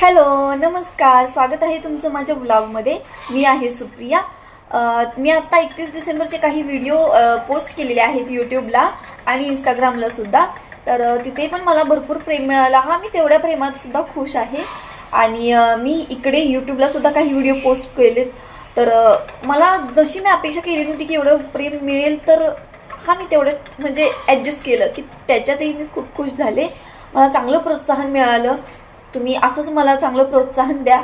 Hello, नमस्कार. स्वागत आहे तुमचं माझ्या ब्लॉगमध्ये. मी आहे सुप्रिया. मी आत्ता 31 डिसेंबरचे काही व्हिडिओ पोस्ट केलेले आहेत यूट्यूबला आणि इंस्टाग्रामला सुद्धा. तर तिथे पण मला भरपूर प्रेम मिळाला. मी तेवढ्या प्रेमात सुद्धा खुश आहे. आणि मी इकडे यूट्यूबला सुद्धा काही व्हिडिओ पोस्ट केलेत. तर मला जशी मी अपेक्षा केली नव्हती की एवढं प्रेम मिळेल, तर मी तेवढं म्हणजे ॲडजस्ट केलं की त्याच्यातही मी खूप खुश झाले. मला चांगलं प्रोत्साहन मिळालं. तुम्ही असंच मला चांगलं प्रोत्साहन द्या.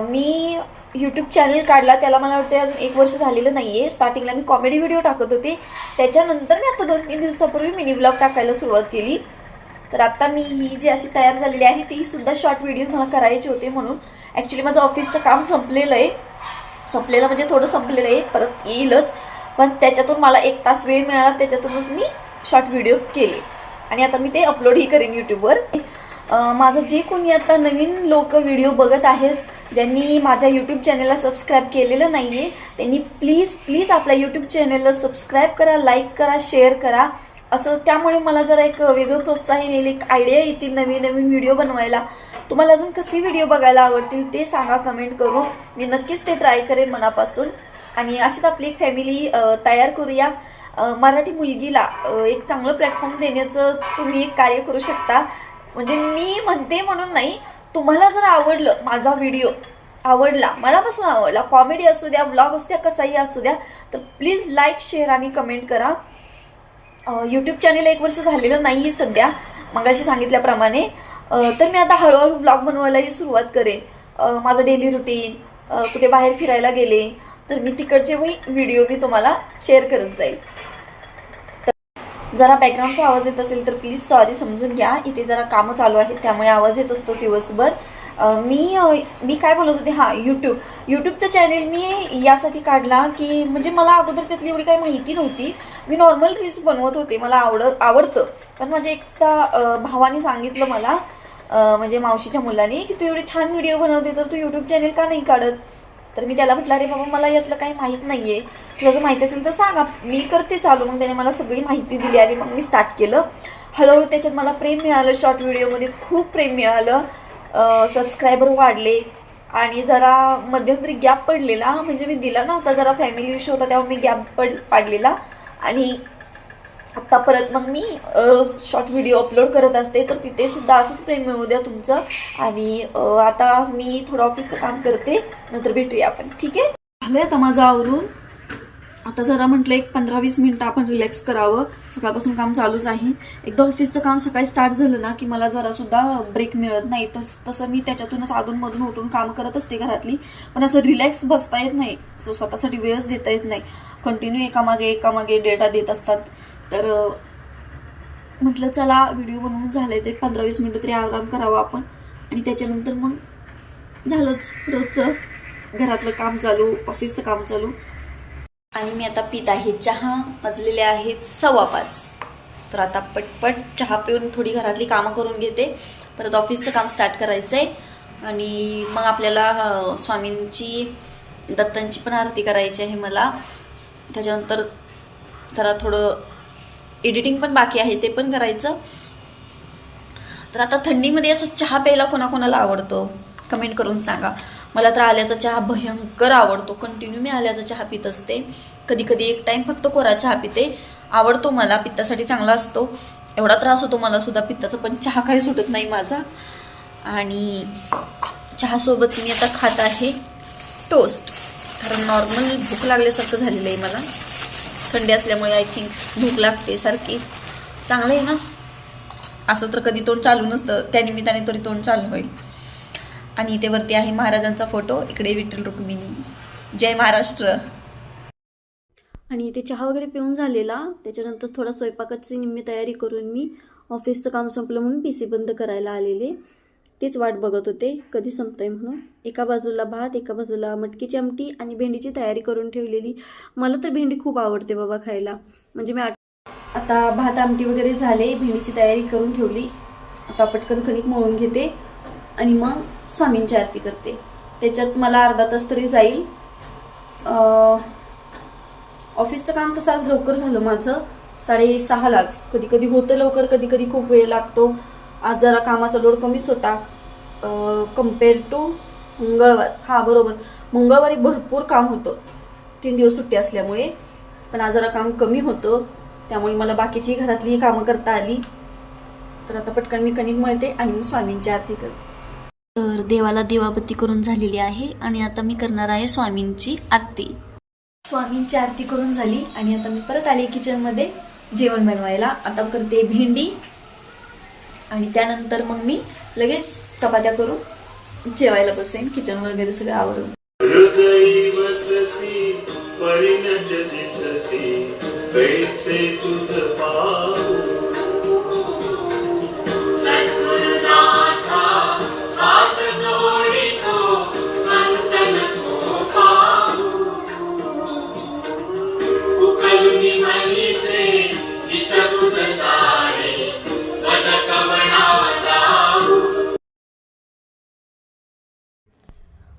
मी यूट्यूब चॅनल काढला, त्याला मला वाटतं अजून 1 वर्ष झालेलं नाही आहे. स्टार्टिंगला मी कॉमेडी व्हिडिओ टाकत होते. त्याच्यानंतर मी आता 2-3 दिवसापूर्वी मिनी ब्लॉग टाकायला सुरुवात केली. तर आता मी ही जी अशी तयार झालेली आहे ती सुद्धा शॉर्ट व्हिडिओ मला करायचे होते. म्हणून ॲक्च्युली माझं ऑफिसचं काम संपलेलं आहे. संपलेलं म्हणजे थोडं संपलेलं आहे, परत येईलच. पण त्याच्यातून मला 1 तास वेळ मिळाला, त्याच्यातूनच मी शॉर्ट व्हिडिओ केले आणि आता मी ते अपलोडही करेन यूट्यूबवर. माझं जे कोणी आता नवीन लोक व्हिडिओ बघत आहेत, ज्यांनी माझ्या यूट्यूब चॅनलला सबस्क्राईब केलेलं नाही आहे, त्यांनी प्लीज आपल्या यूट्यूब चॅनलला सबस्क्राईब करा, लाईक करा, शेअर करा. असं त्यामुळे मला जरा एक वेगळं प्रोत्साहन येईल, एक आयडिया येतील नवीन व्हिडिओ बनवायला. तुम्हाला अजून कसे व्हिडिओ बघायला आवडतील ते सांगा कमेंट करून. मी नक्कीच ते ट्राय करेन मनापासून. आणि अशीच आपली एक फॅमिली तयार करूया. मराठी मुलगीला एक चांगलं प्लॅटफॉर्म देण्याचं तुम्ही एक कार्य करू शकता. म्हणजे मी म्हणते म्हणून नाही, तुम्हाला जर आवडलं, माझा व्हिडिओ आवडला, मनापासून आवडला, कॉमेडी असू द्या, ब्लॉग असू द्या, कसाही असू द्या, तर प्लीज लाईक, शेअर आणि कमेंट करा. यूट्यूब चॅनल 1 वर्ष झालेलं नाही आहे सध्या, मगाशी सांगितल्याप्रमाणे. तर मी आता हळूहळू ब्लॉग बनवायलाही सुरुवात करेन. माझं डेली रुटीन, कुठे बाहेर फिरायला गेले तर मी तिकडचे व्हिडिओ मी तुम्हाला शेअर करत जाईल. जरा बॅकग्राऊंडचा आवाज येत असेल तर प्लीज सॉरी, समजून घ्या. इथे जरा कामं चालू आहेत त्यामुळे आवाज येत असतो दिवसभर. मी काय बोलत होते, यूट्यूबचं चॅनेल मी यासाठी काढला की म्हणजे मला अगोदर त्यातली एवढी काही माहिती नव्हती. मी नॉर्मल रील्स बनवत होते, मला आवडतं. पण माझ्या एकटा भावाने सांगितलं मला, म्हणजे मावशीच्या मुलाने, की तू एवढी छान व्हिडिओ बनवते तर तू यूट्यूब चॅनेल का नाही काढत. तर मी त्याला म्हटलं, अरे बाबा मला यातलं काही माहीत नाही आहे, तुला जर माहिती असेल तर सांगा, मी करते चालू. मग त्याने मला सगळी माहिती दिली आणि मग मी स्टार्ट केलं. हळूहळू त्याच्यात मला प्रेम मिळालं. शॉर्ट व्हिडिओमध्ये खूप प्रेम मिळालं. सबस्क्रायबर वाढले आणि जरा मध्यंतरी गॅप पडलेला, म्हणजे मी दिला नव्हता, जरा फॅमिली इश्यू होता तेव्हा मी गॅप पाडलेला. आणि आत्ता परत मग मी रोज शॉर्ट व्हिडिओ अपलोड करत असते. तर तिथे सुद्धा असंच प्रेम मिळू द्या तुमचं. आणि आता मी थोडं ऑफिसचं काम करते, नंतर भेटूया आपण. ठीक आहे, झालंय आता माझं आवरून. आता जरा म्हटलं एक 15-20 मिनिटं आपण रिलॅक्स करावं. सकाळपासून काम चालूच आहे. एकदा ऑफिसचं काम सकाळी स्टार्ट झालं ना की मला जरा सुद्धा ब्रेक मिळत नाही. तसं मी त्याच्यातूनच अधूनमधून उठून काम करत असते घरातली. पण असं रिलॅक्स बसता येत नाही, असं स्वतःसाठी वेळच देता येत नाही. कंटिन्यू एकामागे डेटा देत असतात. तर म्हटलं चला व्हिडिओ बनवून झाले तर 15-20 मिनिटं तरी आराम करावा आपण. आणि त्याच्यानंतर मग झालंच रोजचं घरातलं काम चालू, ऑफिसचं काम चालू. आणि मी आता पित आहे चहा. वाजलेले आहेत 4:15. तर आता पटपट चहा पिऊन थोडी घरातली कामं करून घेते. परत ऑफिसचं काम स्टार्ट करायचं आहे. आणि मग आपल्याला स्वामींची, दत्तांची पण आरती करायची आहे मला. त्याच्यानंतर जरा थोडं एडिटिंग पण बाकी आहे, ते पण करायचं. तर आता थंडीमध्ये असं चहा प्यायला कोणाकोणाला आवडतो कमेंट करून सांगा. मला तर आल्याचा चहा भयंकर आवडतो. कंटिन्यू मी आल्याचा चहा पित असते. कधी एक टाईम फक्त कोरा चहा पिते. आवडतो मला, पित्तासाठी चांगला असतो. एवढा त्रास होतो मला सुद्धा पित्ताचा, पण चहा काही सुटत नाही माझा. आणि चहासोबत मी आता खात आहे टोस्ट. कारण नॉर्मल भूक लागल्यासारखं झालेलं आहे मला. थंडी असल्यामुळे आय थिंक भूक लागते सारखी. चांगलं आहे ना, असं तर कधी तोंड चालू नसतं, त्यानिमित्ताने तरी तोंड चालू होईल. आणि इथे वरती आहे महाराजांचा फोटो, इकडे विठ्ठल रुक्मिणी. जय महाराष्ट्र. आणि इथे चहा वगैरे पिऊन झालेला. त्याच्यानंतर थोडा स्वयंपाकाची निम्मी तयारी करून मी ऑफिसचं काम संपलं म्हणून PC बंद करायला आलेले. तेच वाट बघत होते कधी संपतंय म्हणून. एका बाजूला भात, एका बाजूला मटकीची आमटी आणि भेंडीची तयारी करून ठेवलेली. मला तर भेंडी खूप आवडते बाबा खायला. म्हणजे मी आता भात आमटी वगैरे झाले, भेंडीची तयारी करून ठेवली. आता पटकन कणिक मळून घेते आणि मग स्वामींची आरती करते. त्याच्यात मला अर्धा तास तरी जाईल. ऑफिसचं काम तसं आज लवकर झालं माझं, 6:30लाच. कधी होतं लवकर, कधी खूप वेळ लागतो. आज जरा कामाचा लोड कमीच होता. कम्पेअर टू मंगळवार. हां बरोबर, मंगळवारी भरपूर काम होतं 3 दिवस सुट्टी असल्यामुळे. पण आज जरा काम कमी होतं, त्यामुळे मला बाकीची घरातली कामं करता आली. तर आता पटकन मी कणिक मळते आणि मी स्वामींची आरती करते. तर देवाला दिवाबत्ती करून झालेली आहे आणि आता मी करणार आहे स्वामींची आरती. स्वामींची आरती करून झाली आणि आता मी परत आले किचनमध्ये जेवण बनवायला. आता करते भेंडी आणि त्यानंतर मग मी लगेच चपात्या करून जेवायला बसेन, किचन वगैरे सगळं आवरून.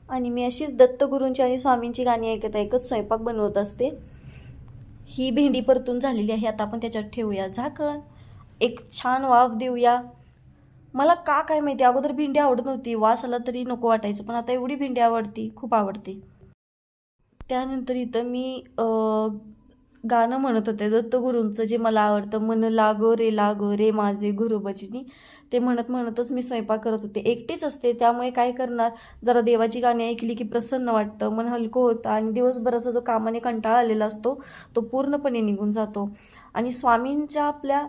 आणि मी अशीच दत्तगुरूंची आणि स्वामींची गाणी ऐकत ऐकत स्वयंपाक बनवत असते. ही भेंडी परतून झालेली आहे. आता आपण त्याच्यात ठेवूया झाकण, एक छान वाफ देऊया. मला काय माहिती, अगोदर भेंडी आवडत नव्हती, वास आला तरी नको वाटायचं, पण आता एवढी भेंडी आवडती, खूप आवडते. त्यानंतर इथं मी गाणं म्हणत होते दत्तगुरूंचं, जे मला आवडतं, मन लागो रे माझे गुरु भजनी. ते म्हणत म्हणतच मी स्वयंपाक करत होते. एकटीच असते, त्यामुळे काय करणार, जरा देवाची गाणी ऐकली की प्रसन्न वाटतं, मन हलकं होतं आणि दिवसभराचा जो कामाने कंटाळा आलेला असतो तो पूर्णपणे निघून जातो. आणि स्वामींच्या आपल्या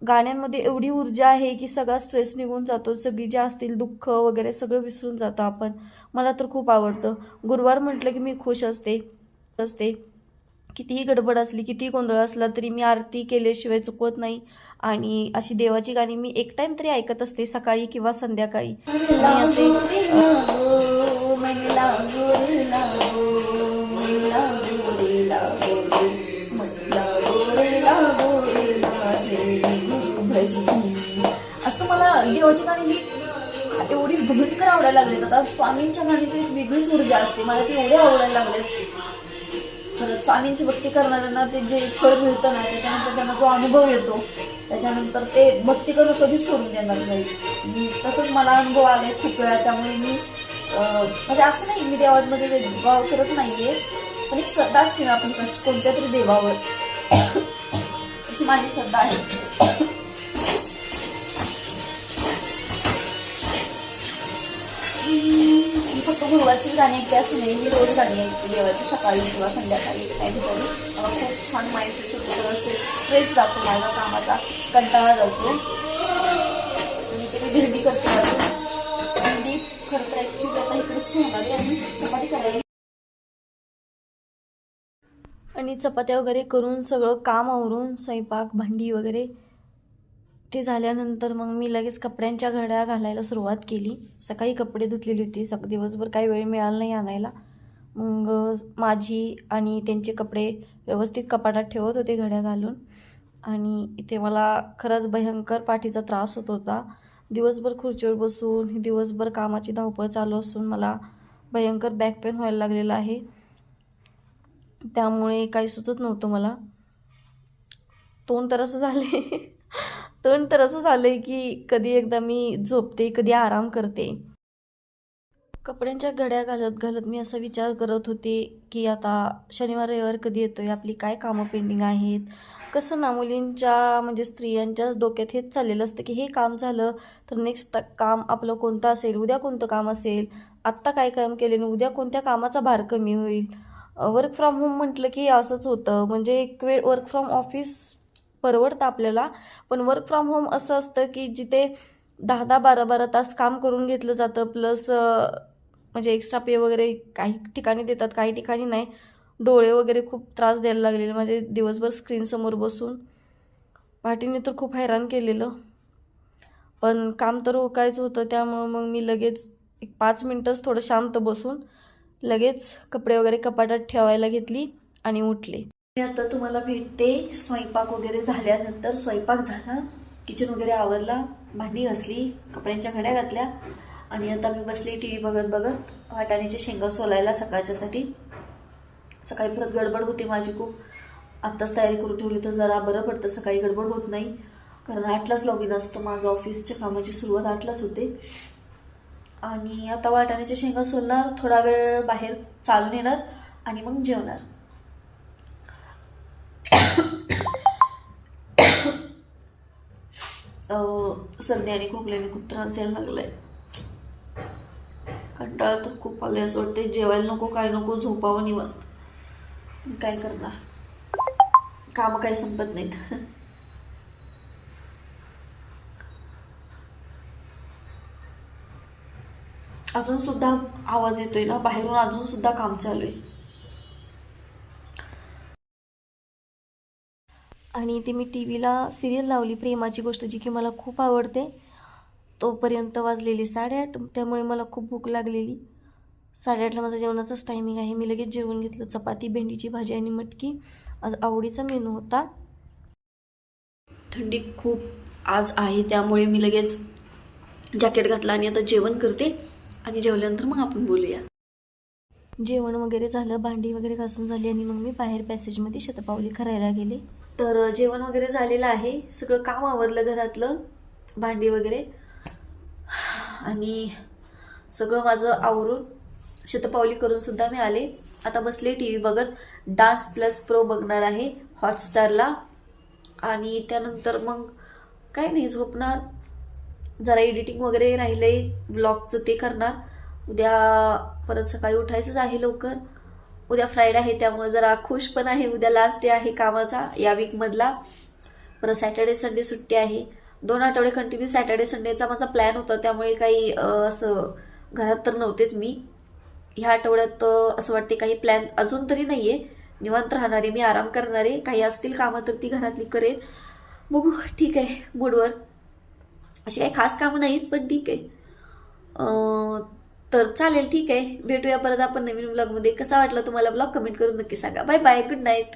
गाण्यांमध्ये एवढी ऊर्जा आहे की सगळा स्ट्रेस निघून जातो, सगळी जे असतील दुःख वगैरे सगळं विसरून जातो आपण. मला तर खूप आवडतं. गुरुवार म्हटलं की मी खुश असते. कितीही गडबड असली, कितीही गोंधळ असला तरी मी आरती केल्याशिवाय चुकवत नाही. आणि अशी देवाची गाणी मी एक टाइम तरी ऐकत असते, सकाळी किंवा संध्याकाळी. आणि असे असं मला देवाची गाणी ही एवढी भयंकर आवडायला लागलेत. आता स्वामींच्या गाण्याची एक वेगळीच ऊर्जा असते, मला ती एवढे आवडायला लागलेत. परत स्वामींची भक्ती करणाऱ्यांना ते जे फळ मिळतं ना, त्याच्यानंतर त्यांना जो अनुभव येतो, त्याच्यानंतर ते भक्ती करणं कधीच सोडून देणार नाही. तसंच मला अनुभव आले खूप वेळा. त्यामुळे मी म्हणजे असं नाही मी देवांमध्ये भेदभाव करत नाहीये, पण एक श्रद्धा असते ना आपली कोणत्या तरी देवावर, अशी माझी श्रद्धा आहे. फक्त गुरुवारचीच गाणी ऐकते असं नाही, मी रोज गाणी ऐकते देवाची, सकाळी किंवा संध्याकाळी काहीतरी. मला खूप छान माहिती होतं, सगळं स्ट्रेस जातो, माझा कामाचा कंटाळा जातो. आणि ते मी भेंडी करते. भेंडी खरं तर ॲक्च्युली आता इकडेच ठेवणार आहे आणि चपाती करायला. आणि चपात्या वगैरे करून सगळं काम आवरून स्वयंपाक भांडी वगैरे ते झाल्यानंतर मग मी लगेच कपड्यांच्या घड्या घालायला सुरुवात केली. सकाळी कपडे धुतलेली होती, दिवसभर काही वेळ मिळाला नाही आणायला. मग माझी आणि त्यांचे कपडे व्यवस्थित कपाटात ठेवत होते घड्या घालून. आणि इथे मला खरंच भयंकर पाठीचा त्रास होत होता. दिवसभर खुर्चीवर बसून दिवसभर कामाची धावपळ चालू असून मला भयंकर बॅक पेन व्हायला लागलेला आहे. त्यामुळे काही सुचत नव्हतं मला. तोंड तर असं झालंय की कधी एकदा मी झोपते, कधी आराम करते. कपड्यांच्या घड्या घालत मी असा विचार करत होते की आता शनिवार रविवार कधी येतोय, आपली काय कामं पेंडिंग आहेत. कसं ना, मुलींच्या म्हणजे स्त्रियांच्या डोक्यात हेच चाललेलं असतं की हे काम झालं तर नेक्स्ट काम आपलं कोणतं असेल, उद्या कोणतं काम असेल, आत्ता काय काम केले आणि उद्या कोणत्या कामाचा भार कमी होईल. वर्क फ्रॉम होम म्हटलं की असंच होतं. म्हणजे एक वेळ वर्क फ्रॉम ऑफिस परवडतं आपल्याला, पण वर्क फ्रॉम होम असं असतं की जिथे 10-10, 12-12 तास काम करून घेतलं जातं, प्लस म्हणजे एक्स्ट्रा पे वगैरे काही ठिकाणी देतात, काही ठिकाणी नाही. डोळे वगैरे खूप त्रास द्यायला लागलेले म्हणजे दिवसभर स्क्रीनसमोर बसून. पाठीने तर खूप हैराण केलेलं, पण काम तर ओळखायचं होतं. त्यामुळं मग मी लगेच एक 5 मिनटंच थोडं शांत बसून लगेच कपडे वगैरे कपाटात ठेवायला घेतली आणि उठले. आता तुम्हाला भेटते स्वयंपाक वगैरे झाल्यानंतर. स्वयंपाक झाला, किचन वगैरे आवरला, भांडी घासली, कपड्यांच्या घड्या घातल्या आणि आता मी बसली टी व्ही बघत वाटाण्याचे शेंगा सोलायला सकाळच्यासाठी. सकाळी परत गडबड होते माझी खूप. आत्ताच तयारी करून ठेवली तर जरा बरं पडतं, सकाळी गडबड होत नाही. कारण 8लाच लॉग इन असतं माझं, ऑफिसच्या कामाची सुरुवात 8लाच होते. आणि आता वाटाण्याच्या शेंगा सोलणार, थोडा वेळ बाहेर चालून येणार आणि मग जेवणार. सर्दी आणि खोकल्याने खूप त्रास द्यायला लागलाय. कंटाळा तर खूप आले, असं वाटते जेवायला नको, काय नको, झोपावं निवांत. काय करणार, कामं काही संपत नाहीत. अजून सुद्धा आवाज येतोय ना बाहेरून, अजून सुद्धा काम चालू आहे. आणि ते मी टी व्हीला सिरियल लावली प्रेमाची गोष्ट, जी की मला खूप आवडते. तोपर्यंत वाजलेली 8:30, त्यामुळे मला खूप भूक लागलेली. 8:30ला माझा जेवणाचाच टायमिंग आहे. मी लगेच जेवून घेतलं. चपाती, भेंडीची भाजी आणि मटकी आज आवडीचा मेनू होता. थंडी खूप आज आहे, त्यामुळे मी लगेच जॅकेट घातलं आणि आता जेवण करते आणि जेवल्यानंतर मग आपण बोलूया. जेवण वगैरे झालं, भांडी वगैरे घासून झाली आणि मग मी बाहेर पॅसेजमध्ये शतपावली करायला गेले. तर जेवण वगैरे झालेलं आहे, सगळं काम आवरलं घरातलं, भांडी वगैरे, आणि सगळं माझं आवरून शतपावली करून सुद्धा मी आले. आता बसले टी व्ही बघत. डान्स प्लस प्रो बघणार आहे हॉटस्टारला, आणि त्यानंतर मग काय नाही, झोपणार. जरा एडिटिंग वगैरे राहिलंय व्लॉगचं, ते करणार. उद्या परत सकाळी उठायचंच आहे लवकर. उद्या फ्रायडे आहे, त्यामुळे जरा खुश पण आहे. उद्या लास्ट डे आहे कामाचा या वीकमधला. परत सॅटर्डे संडे सुट्टी आहे. 2 आठवडे कंटिन्यू सॅटर्डे संडेचा माझा प्लॅन होता, त्यामुळे काही असं घरात तर नव्हतेच मी. ह्या आठवड्यात असं वाटते काही प्लॅन अजून तरी नाही आहे. निवांत राहणारे मी, आराम करणारे. काही असतील कामं तर ती घरातली करेन. बघू, ठीक आहे, मूडवर. अशी काही खास कामं नाहीत, पण ठीक आहे. तर चालेल, ठीक आहे. भेटूया परत आपण नवीन ब्लॉगमध्ये. कसा वाटला तुम्हाला ब्लॉग कमेंट करून नक्की सांगा. Bye bye, good night.